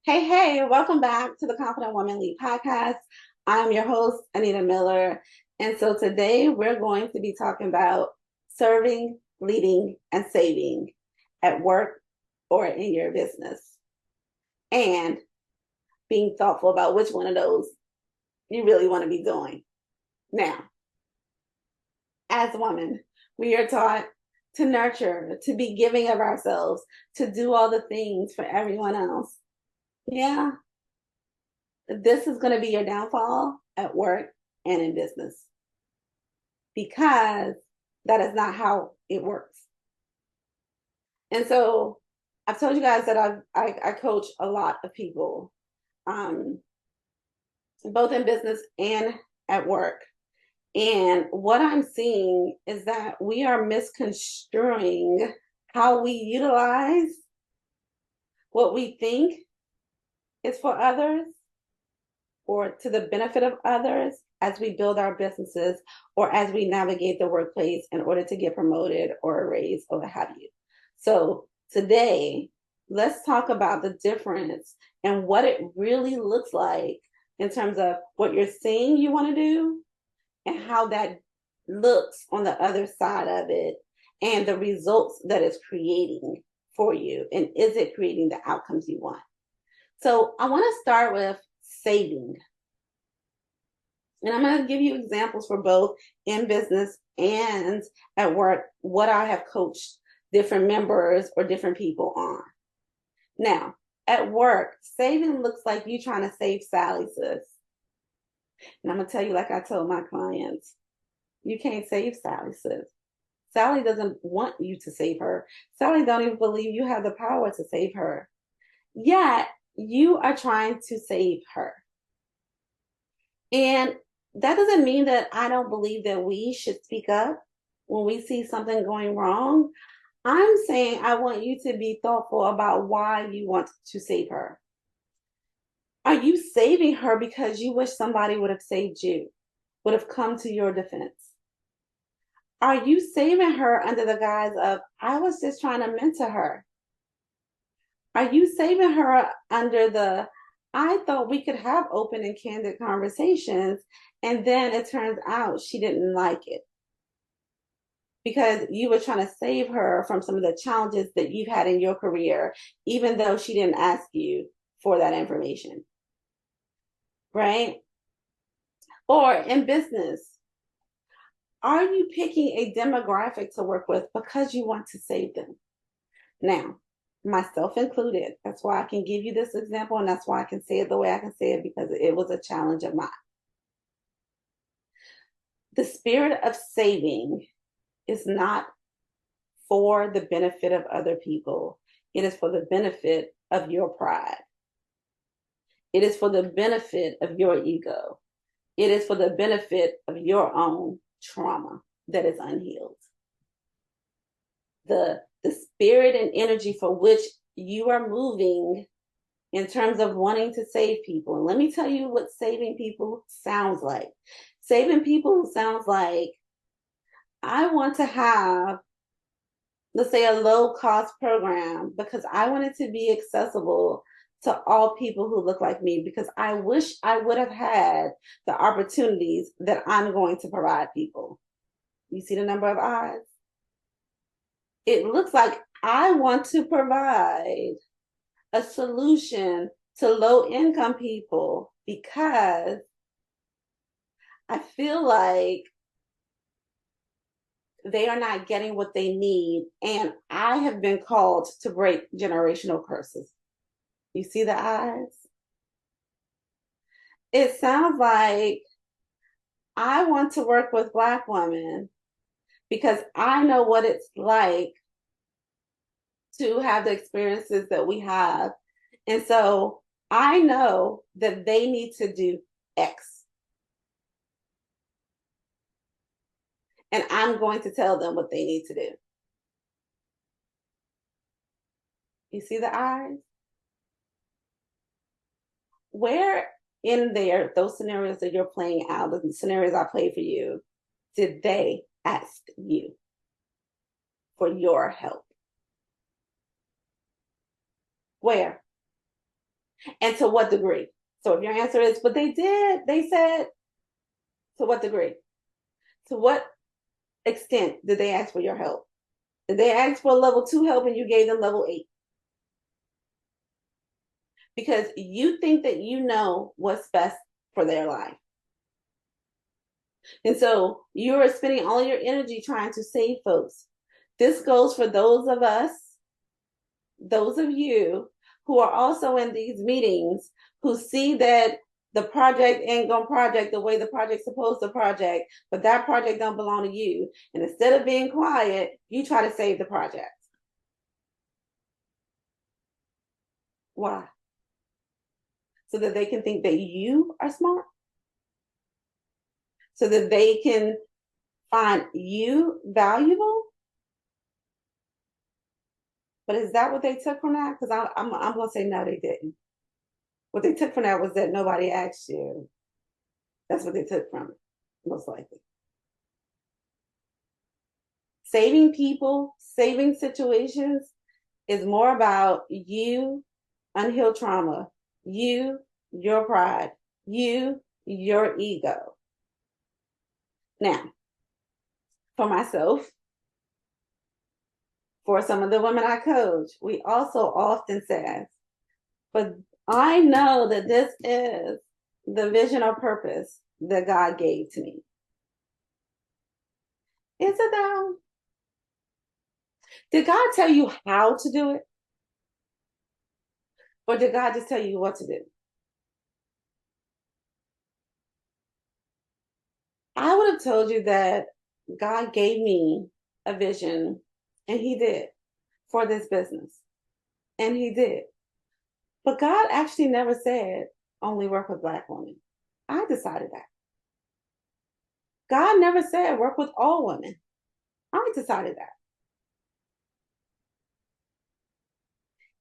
Hey, welcome back to the Confident Woman Lead podcast. I'm your host, Anita Miller. And so today we're going to be talking about serving, leading, and saving at work or in your business, and being thoughtful about which one of those you really want to be doing. Now, as women, we are taught to nurture, to be giving of ourselves, to do all the things for everyone else. Yeah, this is going to be your downfall at work and in business because that is not how it works. And so I've told you guys that I coach a lot of people, um, both in business and at work. And what I'm seeing is that we are misconstruing how we utilize what we think is for others or to the benefit of others as we build our businesses or as we navigate the workplace in order to get promoted or a raise or what have you. So today, let's talk about the difference and what it really looks like in terms of what you're saying you want to do and how that looks on the other side of it and the results that it's creating for you. And is it creating the outcomes you want? So I want to start with saving. And I'm going to give you examples for both in business and at work, what I have coached different members or different people on. Now, at work, saving looks like you trying to save Sally, sis. And I'm going to tell you, like I told my clients, you can't save Sally, sis. Sally doesn't want you to save her. Sally don't even believe you have the power to save her. Yet, you are trying to save her. And that doesn't mean that I don't believe that we should speak up when we see something going wrong. I'm saying I want you to be thoughtful about why you want to save her. Are you saving her because you wish somebody would have saved you, would have come to your defense? Are you saving her under the guise of, I was just trying to mentor her? Are you saving her under the, I thought we could have open and candid conversations, and then it turns out she didn't like it? Because you were trying to save her from some of the challenges that you've had in your career, even though she didn't ask you for that information. Right? Or in business, are you picking a demographic to work with because you want to save them? Now, myself included. That's why I can give you this example, and that's why I can say it the way I can say it, because it was a challenge of mine. The spirit of saving is not for the benefit of other people. It is for the benefit of your pride. It is for the benefit of your ego. It is for the benefit of your own trauma that is unhealed. The spirit and energy for which you are moving in terms of wanting to save people. And let me tell you what saving people sounds like. Saving people sounds like, I want to have, let's say, a low cost program because I want it to be accessible to all people who look like me, because I wish I would have had the opportunities that I'm going to provide people. You see the number of eyes? It looks like I want to provide a solution to low income people because I feel like they are not getting what they need. And I have been called to break generational curses. You see the eyes? It sounds like I want to work with Black women because I know what it's like to have the experiences that we have. And so I know that they need to do X. And I'm going to tell them what they need to do. You see the eyes? Where in there, those scenarios that you're playing out, the scenarios I played for you, did they ask you for your help? Where? And to what degree? So if your answer is, but they did, they said, to what degree? To what extent did they ask for your help? Did they ask for level 2 help and you gave them level 8? Because you think that you know what's best for their life. And so you're spending all your energy trying to save folks. This goes for those of us, those of you who are also in these meetings who see that the project ain't gonna project the way the project's supposed to project, but that project don't belong to you. And instead of being quiet, you try to save the project. Why? So that they can think that you are smart? So that they can find you valuable? But is that what they took from that? Because I'm going to say no, they didn't. What they took from that was that nobody asked you. That's what they took from it, most likely. Saving people, saving situations is more about you, unhealed trauma, you, your pride, you, your ego. Now, for myself, for some of the women I coach, we also often say, but I know that this is the vision or purpose that God gave to me. Is it though? Did God tell you how to do it? Or did God just tell you what to do? I would have told you that God gave me a vision, and He did, for this business. And He did. But God actually never said only work with Black women. I decided that. God never said work with all women. I decided that.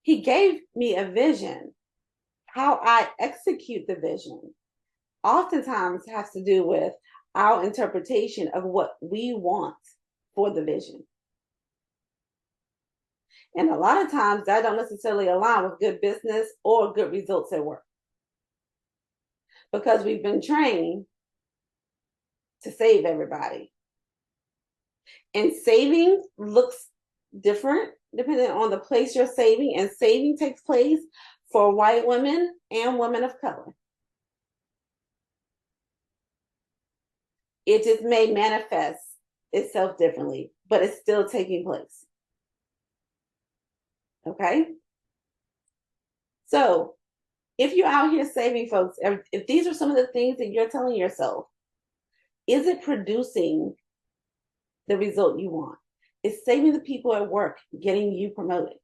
He gave me a vision. How I execute the vision oftentimes has to do with our interpretation of what we want for the vision. And a lot of times that don't necessarily align with good business or good results at work. Because we've been trained to save everybody. And saving looks different depending on the place you're saving. And saving takes place for white women and women of color. It just may manifest itself differently, but it's still taking place. Okay? So if you're out here saving folks, if these are some of the things that you're telling yourself, is it producing the result you want? Is saving the people at work getting you promoted?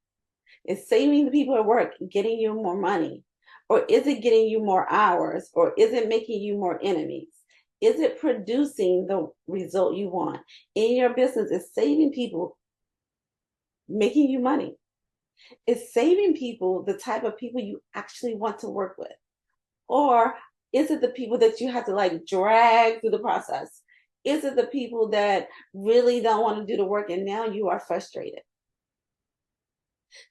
Is saving the people at work getting you more money? Or is it getting you more hours? Or is it making you more enemies? Is it producing the result you want? In your business, is saving people making you money? Is saving people the type of people you actually want to work with? Or is it the people that you have to like drag through the process? Is it the people that really don't want to do the work and now you are frustrated?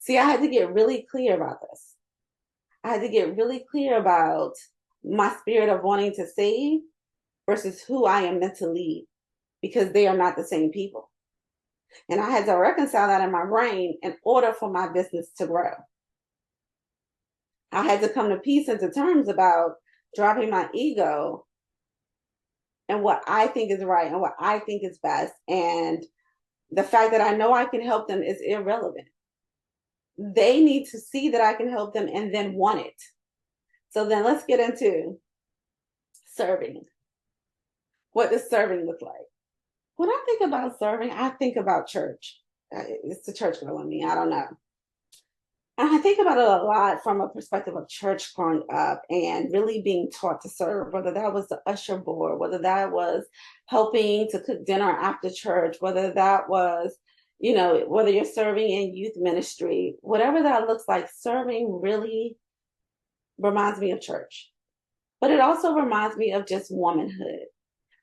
See, I had to get really clear about this. I had to get really clear about my spirit of wanting to save versus who I am meant to lead, because they are not the same people. And I had to reconcile that in my brain in order for my business to grow. I had to come to peace and to terms about dropping my ego and what I think is right and what I think is best. And the fact that I know I can help them is irrelevant. They need to see that I can help them and then want it. So then let's get into serving. What does serving look like? When I think about serving, I think about church. It's the church girl in me. I don't know. And I think about it a lot from a perspective of church growing up and really being taught to serve, whether that was the usher board, whether that was helping to cook dinner after church, whether that was, whether you're serving in youth ministry, whatever that looks like, serving really reminds me of church. But it also reminds me of just womanhood.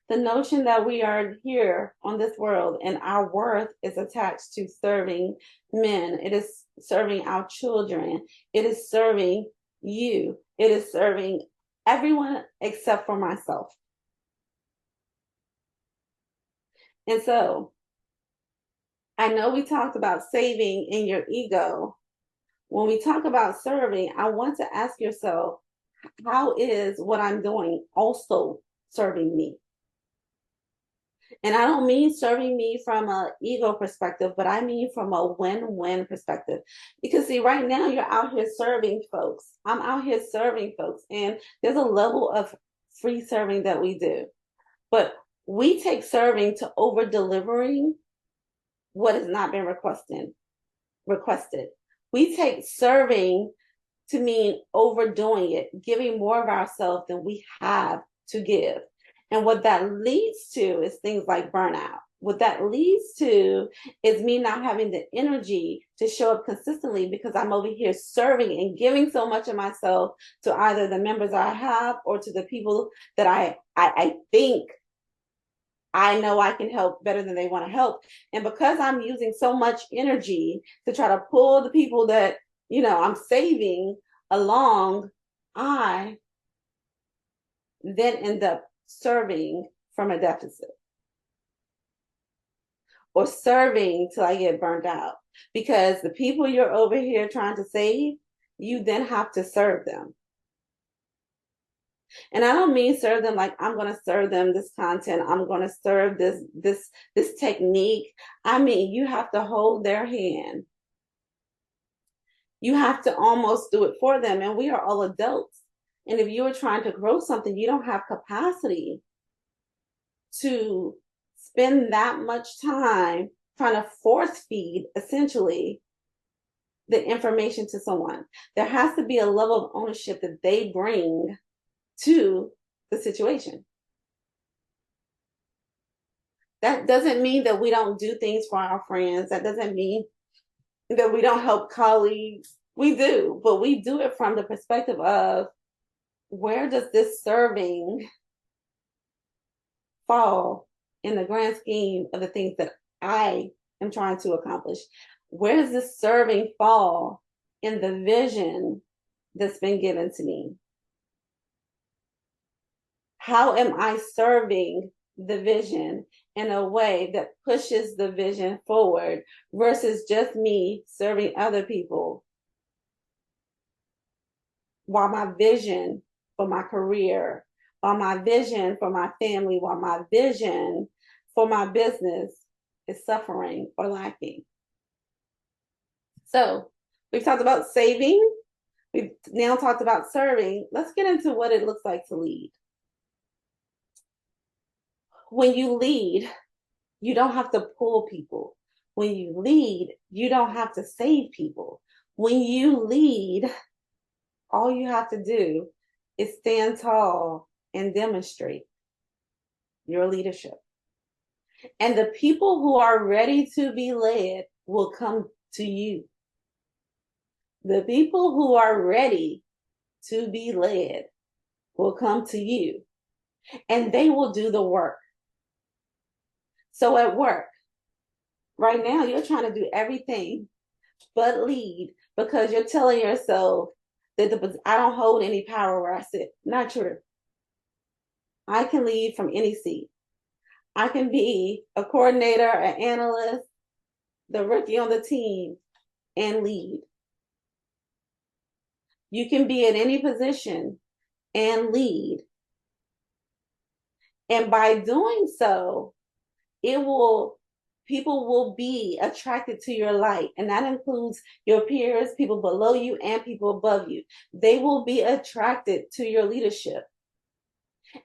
The notion that we are here on this world and our worth is attached to serving men. It is serving our children. It is serving you. It is serving everyone except for myself. And so I know we talked about saving in your ego. When we talk about serving, I want to ask yourself, how is what I'm doing also serving me? And I don't mean serving me from an ego perspective, but I mean from a win-win perspective. Because see, right now you're out here serving folks. I'm out here serving folks. And there's a level of free serving that we do. But we take serving to over delivering what has not been requested. We take serving to mean overdoing it, giving more of ourselves than we have to give. And what that leads to is things like burnout. What that leads to is me not having the energy to show up consistently because I'm over here serving and giving so much of myself to either the members I have or to the people that I think I know I can help better than they want to help. And because I'm using so much energy to try to pull the people that, I'm saving along, I then end up serving from a deficit or serving till I get burnt out, because the people you're over here trying to save, you then have to serve them. And I don't mean serve them like I'm going to serve them this content, I'm going to serve this technique. I mean, you have to hold their hand. You have to almost do it for them. And we are all adults. And if you are trying to grow something, you don't have capacity to spend that much time trying to force feed, essentially, the information to someone. There has to be a level of ownership that they bring to the situation. That doesn't mean that we don't do things for our friends. That doesn't mean that we don't help colleagues. We do, but we do it from the perspective of, where does this serving fall in the grand scheme of the things that I am trying to accomplish? Where does this serving fall in the vision that's been given to me? How am I serving the vision in a way that pushes the vision forward versus just me serving other people, while my vision for my career, while my vision for my family, while my vision for my business is suffering or lacking? So we've talked about saving. We've now talked about serving. Let's get into what it looks like to lead. When you lead, you don't have to pull people. When you lead, you don't have to save people. When you lead, all you have to do is stand tall and demonstrate your leadership. And the people who are ready to be led will come to you. The people who are ready to be led will come to you, and they will do the work. So at work, right now, you're trying to do everything but lead because you're telling yourself that I don't hold any power where I sit. Not true. I can lead from any seat. I can be a coordinator, an analyst, the rookie on the team, and lead. You can be in any position and lead. And by doing so, people will be attracted to your light. And that includes your peers, people below you, and people above you. They will be attracted to your leadership.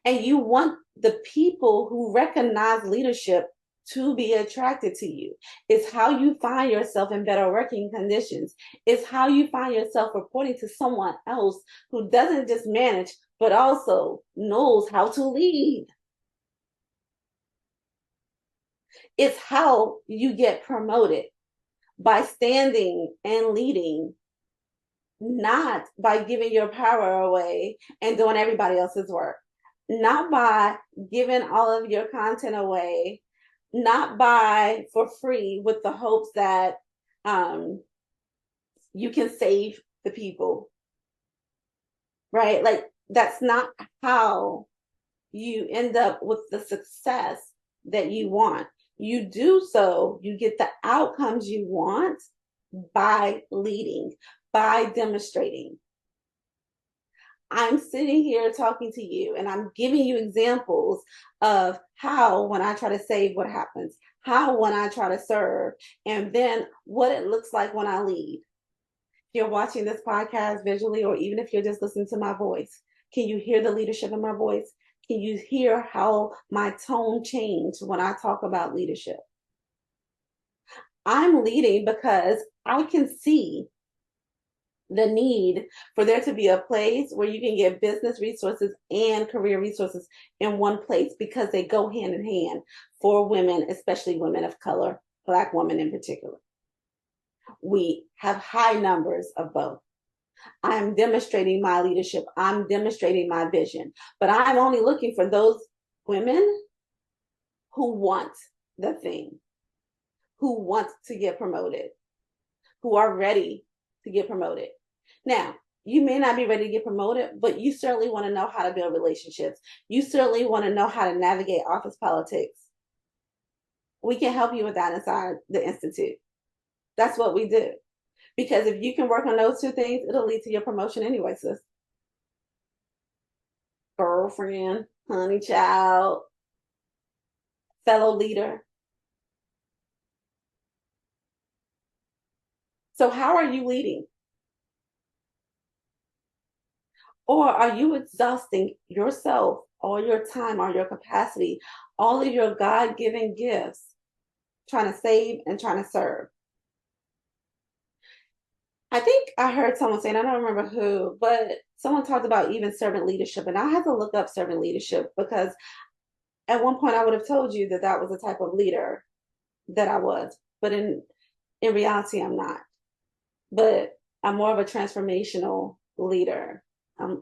And you want the people who recognize leadership to be attracted to you. It's how you find yourself in better working conditions. It's how you find yourself reporting to someone else who doesn't just manage, but also knows how to lead. It's how you get promoted, by standing and leading, not by giving your power away and doing everybody else's work, not by giving all of your content away, not by for free with the hopes that you can save the people. right? Like, that's not how you end up with the success that you want. You do so, you get the outcomes you want by leading, by demonstrating. I'm sitting here talking to you and I'm giving you examples of how, when I try to save, what happens, how, when I try to serve, and then what it looks like when I lead. If you're watching this podcast visually, or even if you're just listening to my voice, can you hear the leadership in my voice? Can you hear how my tone changed when I talk about leadership? I'm leading because I can see the need for there to be a place where you can get business resources and career resources in one place, because they go hand in hand for women, especially women of color, Black women in particular. We have high numbers of both. I'm demonstrating my leadership. I'm demonstrating my vision, but I'm only looking for those women who want the thing, who want to get promoted, who are ready to get promoted. Now, you may not be ready to get promoted, but you certainly want to know how to build relationships. You certainly want to know how to navigate office politics. We can help you with that inside the Institute. That's what we do. Because if you can work on those two things, it'll lead to your promotion anyway, sis. Girlfriend, honey child, fellow leader. So how are you leading? Or are you exhausting yourself, all your time, all your capacity, all of your God-given gifts, trying to save and trying to serve? I think I heard someone saying, I don't remember who, but someone talked about even servant leadership. And I had to look up servant leadership, because at one point I would have told you that that was the type of leader that I was. But in reality, I'm not. But I'm more of a transformational leader.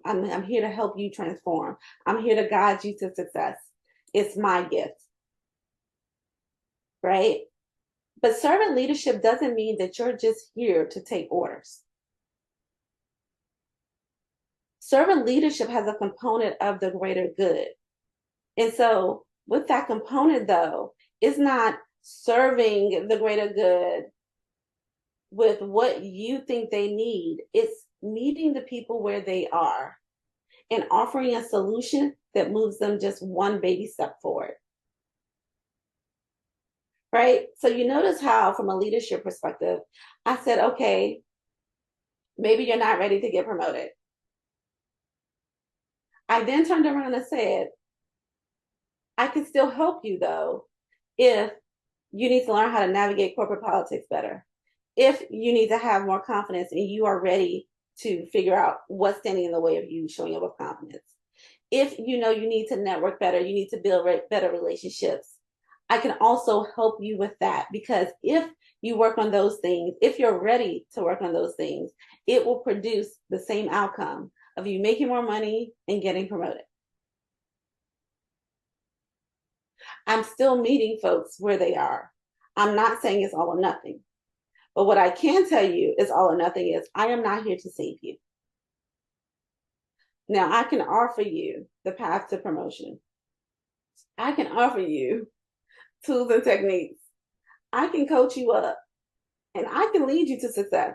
I'm here to help you transform. I'm here to guide you to success. It's my gift, right? But servant leadership doesn't mean that you're just here to take orders. Servant leadership has a component of the greater good. And so with that component, though, it's not serving the greater good with what you think they need. It's meeting the people where they are and offering a solution that moves them just one baby step forward. Right? So you notice how, from a leadership perspective, I said, okay, maybe you're not ready to get promoted. I then turned around and said, I can still help you, though, if you need to learn how to navigate corporate politics better, if you need to have more confidence and you are ready to figure out what's standing in the way of you showing up with confidence, if you know you need to network better, you need to build better relationships, I can also help you with that. Because if you work on those things, if you're ready to work on those things, it will produce the same outcome of you making more money and getting promoted. I'm still meeting folks where they are. I'm not saying it's all or nothing. But what I can tell you is all or nothing is I am not here to save you. Now, I can offer you the path to promotion. I can offer you tools and techniques. I can coach you up, and I can lead you to success.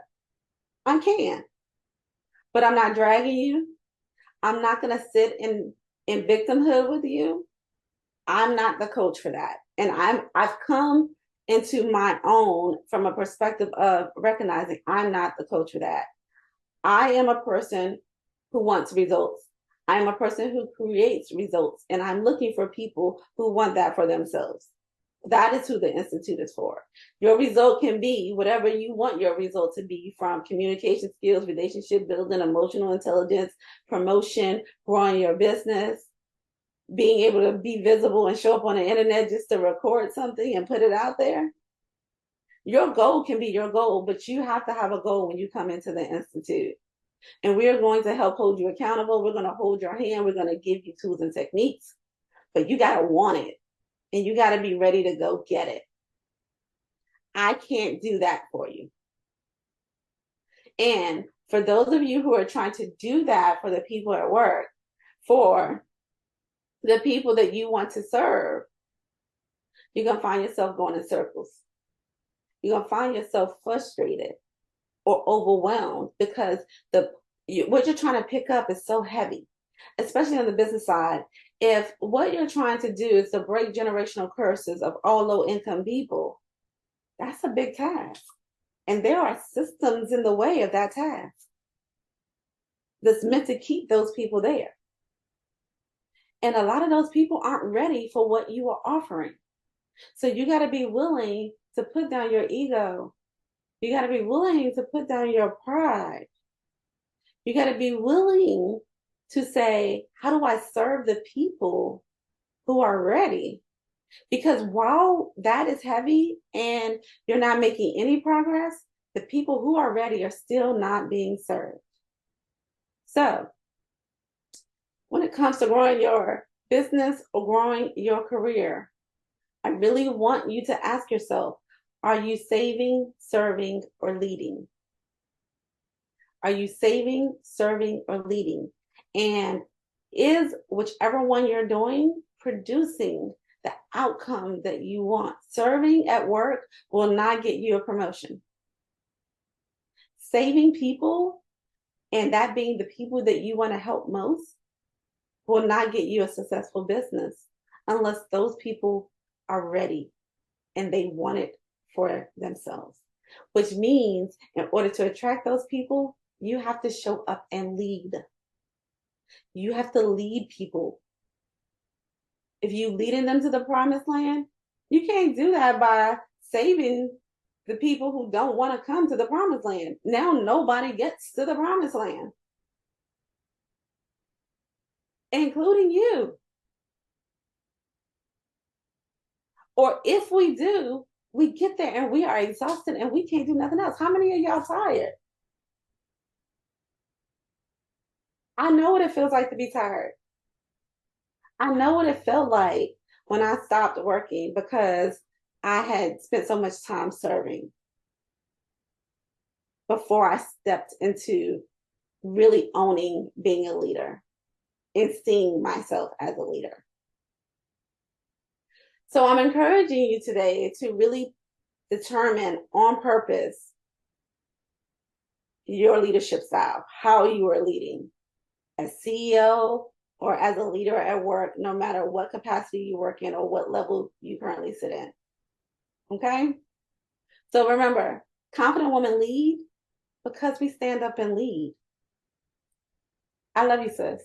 I can. But I'm not dragging you. I'm not going to sit in victimhood with you. I'm not the coach for that. And I've come into my own from a perspective of recognizing I'm not the coach for that. I am a person who wants results. I'm a person who creates results, and I'm looking for people who want that for themselves. That is who the Institute is for. Your result can be whatever you want your result to be, from communication skills, relationship building, emotional intelligence, promotion, growing your business, being able to be visible and show up on the internet just to record something and put it out there. Your goal can be your goal, but you have to have a goal when you come into the Institute. And we're going to help hold you accountable. We're going to hold your hand. We're going to give you tools and techniques, but you got to want it, and you got to be ready to go get it. I can't do that for you. And for those of you who are trying to do that for the people at work, for the people that you want to serve, you're going to find yourself going in circles. You're going to find yourself frustrated or overwhelmed because what you're trying to pick up is so heavy, especially on the business side. If what you're trying to do is to break generational curses of all low-income people, that's a big task. And there are systems in the way of that task that's meant to keep those people there. And a lot of those people aren't ready for what you are offering. So you got to be willing to put down your ego. You got to be willing to put down your pride. You got to be willing to say, how do I serve the people who are ready? Because while that is heavy and you're not making any progress, the people who are ready are still not being served. So when it comes to growing your business or growing your career, I really want you to ask yourself, are you saving, serving, or leading? Are you saving, serving, or leading? And is whichever one you're doing producing the outcome that you want? Serving at work will not get you a promotion. Saving people, and that being the people that you want to help most, will not get you a successful business unless those people are ready and they want it for themselves. Which means in order to attract those people, you have to show up and lead. You have to lead people. If you leading them to the promised land, you can't do that by saving the people who don't want to come to the promised land. Now nobody gets to the promised land, including you. Or if we do, we get there and we are exhausted and we can't do nothing else. How many of y'all tired? I know what it feels like to be tired. I know what it felt like when I stopped working because I had spent so much time serving before I stepped into really owning being a leader and seeing myself as a leader. So I'm encouraging you today to really determine on purpose your leadership style, how you are leading as CEO or as a leader at work, no matter what capacity you work in or what level you currently sit in. Okay? So remember, confident women lead because we stand up and lead. I love you, sis.